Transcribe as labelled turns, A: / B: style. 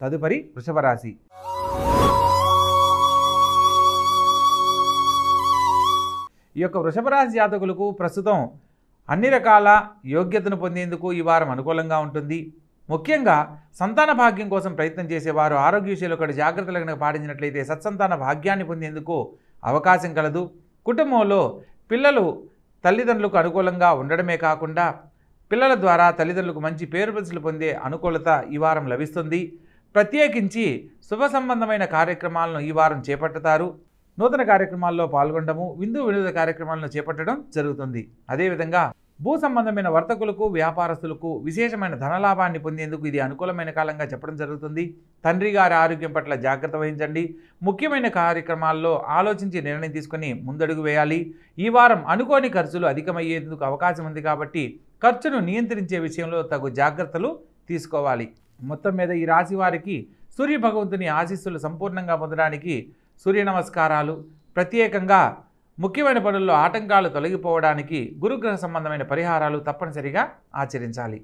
A: తదుపరి వృషభ రాశి. ఈ యొక్క వృషభ రాశి జాతకులకు ప్రస్తుతం అన్ని రకాల యోగ్యతను పొందేందుకు ఈ వారం అనుకూలంగా ఉంటుంది. ముఖ్యంగా సంతాన భాగ్యం కోసం ప్రయత్నం చేసేవారు ఆరోగ్య విషయంలో ఒకటి జాగ్రత్తలు కనుక పాటించినట్లయితే సత్సంతాన భాగ్యాన్ని పొందేందుకు అవకాశం కలదు. కుటుంబంలో పిల్లలు తల్లిదండ్రులకు అనుకూలంగా ఉండడమే కాకుండా పిల్లల ద్వారా తల్లిదండ్రులకు మంచి పేరు ప్రతిష్టలు పొందే అనుకూలత ఈ వారం లభిస్తుంది. ప్రత్యేకించి శుభ సంబంధమైన కార్యక్రమాలను ఈ వారం చేపట్టుతారు. నూతన కార్యక్రమాల్లో పాల్గొనడము, విందు వినోద కార్యక్రమాలను చేపట్టడం జరుగుతుంది. అదేవిధంగా భూ సంబంధమైన వర్తకులకు, వ్యాపారస్తులకు విశేషమైన ధనలాభాన్ని పొందేందుకు ఇది అనుకూలమైన కాలంగా చెప్పడం జరుగుతుంది. తండ్రి గారి ఆరోగ్యం పట్ల జాగ్రత్త వహించండి. ముఖ్యమైన కార్యక్రమాల్లో ఆలోచించి నిర్ణయం తీసుకుని ముందడుగు వేయాలి. ఈ వారం అనుకోని ఖర్చులు అధికమయ్యేందుకు అవకాశం ఉంది కాబట్టి ఖర్చును నియంత్రించే విషయంలో తగు జాగ్రత్తలు తీసుకోవాలి. మొత్తం మీద ఈ రాశి వారికి సూర్య భగవంతుని ఆశీస్సులు సంపూర్ణంగా పొందడానికి సూర్య నమస్కారాలు, ప్రత్యేకంగా ముఖ్యమైన పనుల్లో ఆటంకాలు తొలగిపోవడానికి గురుగ్రహ సంబంధమైన పరిహారాలు తప్పనిసరిగా ఆచరించాలి.